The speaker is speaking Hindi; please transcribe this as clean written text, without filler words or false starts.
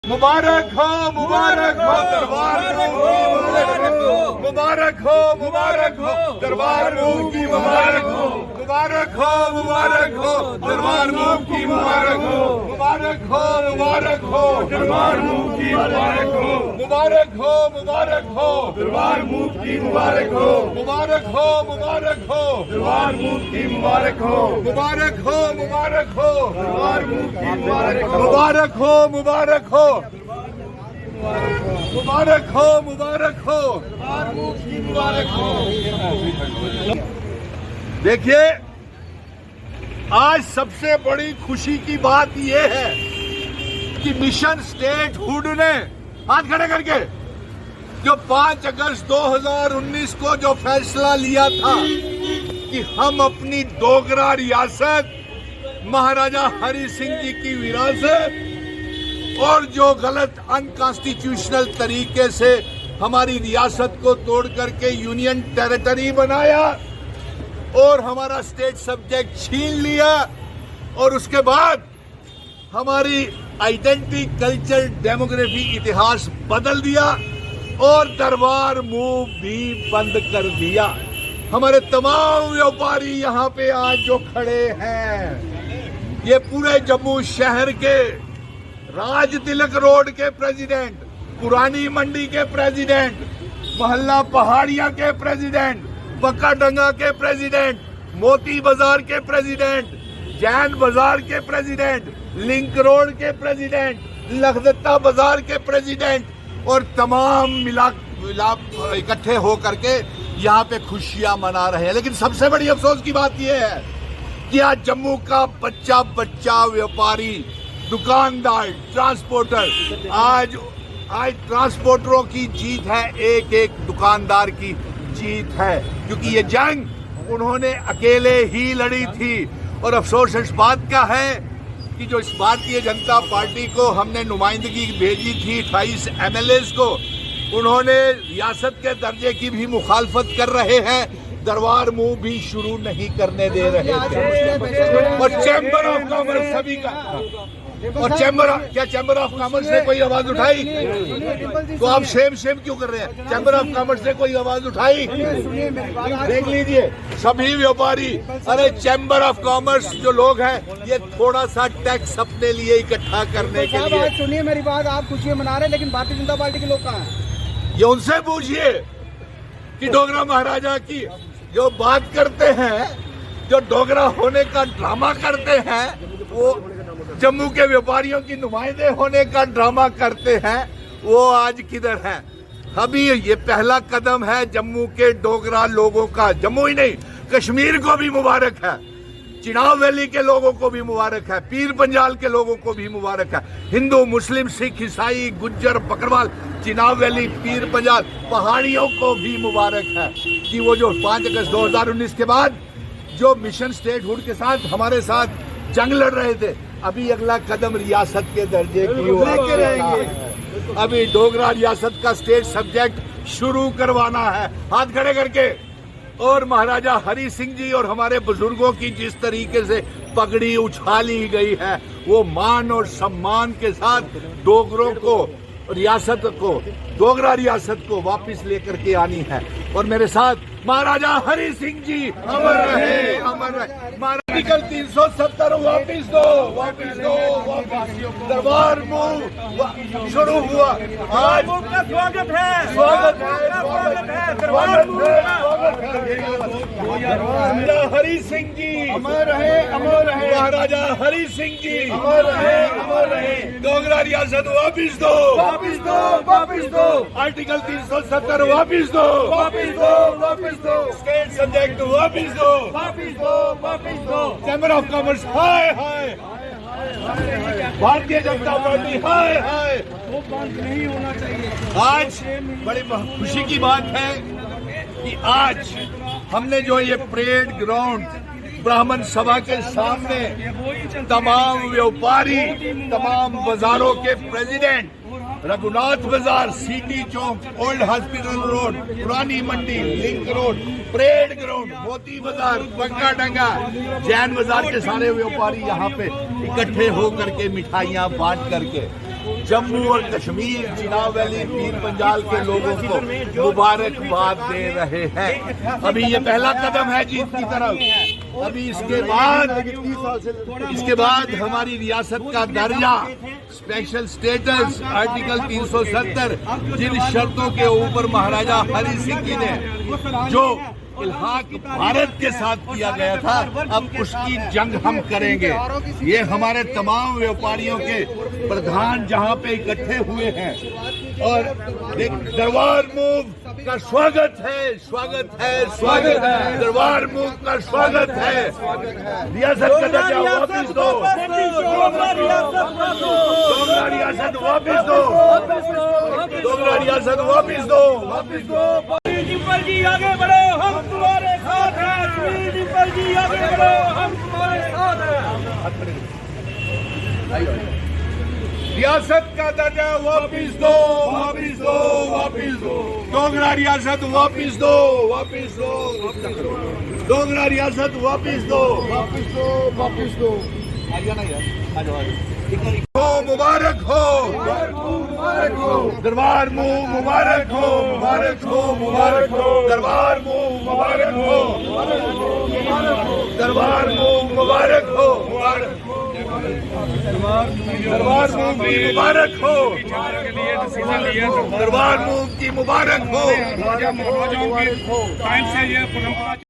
मुबारक हो दरबार मुबारक हो दरबार मुल्क की मुबारक हो मुबारक हो दरबार मुल्क की मुबारक हो मुबारक हो दरबार मुल्क की मुबारक हो मुबारक हो दरबार मुल्क की मुबारक हो मुबारक हो दरबार मुल्क की मुबारक हो मुबारक हो दरबार मुल्क की मुबारक हो मुबारक हो दरबार मुल्क की मुबारक हो। देखिए, आज सबसे बड़ी खुशी की बात यह है कि मिशन स्टेटहुड ने हाथ खड़े करके जो 5 अगस्त 2019 को जो फैसला लिया था कि हम अपनी डोगरा रियासत महाराजा हरि सिंह जी की विरासत और जो गलत अनकॉन्स्टिट्यूशनल तरीके से हमारी रियासत को तोड़ करके यूनियन टेरिटरी बनाया और हमारा स्टेट सब्जेक्ट छीन लिया और उसके बाद हमारी आइडेंटिटी, कल्चर, डेमोग्राफी, इतिहास बदल दिया और दरबार मूव भी बंद कर दिया। हमारे तमाम व्यापारी यहाँ पे आज जो खड़े हैं, ये पूरे जम्मू शहर के राज तिलक रोड के प्रेसिडेंट, पुरानी मंडी के प्रेसिडेंट, मोहल्ला पहाड़िया के प्रेसिडेंट, बक्काडंगा के प्रेसिडेंट, मोती बाजार के प्रेसिडेंट, जैन बाजार के प्रेसिडेंट, लिंक रोड के प्रेसिडेंट, लखदत्ता बाजार के प्रेसिडेंट और तमाम मिला इकट्ठे हो करके यहाँ पे खुशियां मना रहे हैं। लेकिन सबसे बड़ी अफसोस की बात यह है कि आज जम्मू का बच्चा व्यापारी, दुकानदार, ट्रांसपोर्टर, आज ट्रांसपोर्टरों की जीत है, एक दुकानदार की जीत है, क्योंकि ये जंग उन्होंने अकेले ही लड़ी थी। और अफसोस इस बात का है कि जो इस भारतीय जनता पार्टी को हमने नुमाइंदगी भेजी थी 28 MLAs को, उन्होंने रियासत के दर्जे की भी मुखालफत कर रहे हैं, दरबार मूव भी शुरू नहीं करने दे रहे थे। और चैम्बर ऑफ कॉमर्स सभी का और चैम्बर ऑफ कॉमर्स ने कोई आवाज उठाई? तो आप सेम क्यों कर रहे हैं? चैम्बर ऑफ कॉमर्स ने कोई आवाज उठाई? देख लीजिए सभी व्यापारी, अरे चैम्बर ऑफ कॉमर्स जो लोग हैं ये थोड़ा सा टैक्स अपने लिए इकट्ठा करने के लिए। सुनिए मेरी बात, आप खुशियां मना रहे हैं लेकिन भारतीय जनता पार्टी के लोग कहाँ हैं? ये उनसे पूछिए कि डोगरा महाराजा की जो बात करते हैं, जो डोगरा होने का ड्रामा करते हैं, वो जम्मू के व्यापारियों की नुमाइंदे होने का ड्रामा करते हैं, वो आज किधर हैं? अभी ये पहला कदम है जम्मू के डोगरा लोगों का। जम्मू ही नहीं, कश्मीर को भी मुबारक है, चिनाब वैली के लोगों को भी मुबारक है, पीर पंजाल के लोगों को भी मुबारक है, हिंदू, मुस्लिम, सिख, ईसाई, गुज्जर, बकरवाल, चिनाब वैली, पीर पंजाल, पहाड़ियों को भी मुबारक है कि वो जो 5 अगस्त 2019 के बाद जो मिशन स्टेटहुड के साथ हमारे साथ जंग लड़ रहे थे, अभी अगला कदम रियासत के दर्जे की ओर रहेंगे। अभी डोगरा रियासत का स्टेट सब्जेक्ट शुरू करवाना है, हाथ खड़े करके। और महाराजा हरि सिंह जी और हमारे बुजुर्गों की जिस तरीके से पगड़ी उछाली गई है, वो मान और सम्मान के साथ डोगरों को, रियासत को, डोगरा रियासत को वापस लेकर के आनी है। और मेरे साथ महाराजा हरि सिंह जी अमर रहे, अमर रहे। आर्टिकल 370 वापिस दो। दरबार मूव शुरू हुआ, आज स्वागत है महाराजा हरि सिंह जी अमर रहे, अमर रहे। महाराजा हरि सिंह जी अमर रहे, अमर रहे। डोगरा रियासत वापिस दो। आर्टिकल 370 वापिस दो। स्टेट सब्जेक्ट वापिस दो। Chamber of commerce hi hi, Bharatiya Janata party हाय हाय। वो बंद नहीं होना चाहिए। आज बड़ी खुशी की बात है कि आज हमने जो ये परेड ग्राउंड ब्राह्मण सभा के सामने तमाम व्यापारी, तमाम बाजारों के प्रेसिडेंट, रघुनाथ बाजार, सीटी चौक, ओल्ड हॉस्पिटल रोड, पुरानी मंडी, लिंक रोड, परेड ग्राउंड, मोती बाजार, बक्काडंगा, जैन बाजार के सारे व्यापारी यहाँ पे इकट्ठे हो करके मिठाइयाँ बांट करके जम्मू और कश्मीर, चिनाब वैली, पीर पंजाल के लोगों को मुबारकबाद दे रहे हैं। अभी ये पहला कदम है जीत की तरफ। अभी इसके बाद हमारी रियासत का दर्जा, स्पेशल स्टेटस, आर्टिकल 370, जिन शर्तों के ऊपर महाराजा हरि सिंह जी ने जो इल्हाक भारत के साथ किया गया था, अब उसकी जंग हम करेंगे। ये हमारे तमाम व्यापारियों के प्रधान जहां पे इकट्ठे हुए हैं और दरबार मूव का स्वागत है, स्वागत है, स्वागत है। दरबार मूव का स्वागत है। रियासत का दर्जा वापिस दो, डोगरा रियासत वापिस दो, डोगरा रियासत वापिस दो, वापिस दो। डिम्पल जी आगे बढ़ो, हम तुम्हारे साथ हैं। डिम्पल जी आगे बढ़ो, हम तुम्हारे साथ हैं। रियासत का दर्जा वापिस दो, वापिस दो, वापिस दो। डोगरा रियासत वापिस दो, वापिस दो। डोगरा रियासत वापिस दो, वापिस दो, वापिस दो। मुबारक हो, मुबारक हो। दरबार मूव मुबारक हो, मुबारक हो, मुबारक हो। दरबार मूव मुबारक हो, दरबार मूव मुबारक हो, दरबार मूव की मुबारक हो, दरबार मूव की मुबारक हो। टाइम से ये परंपरा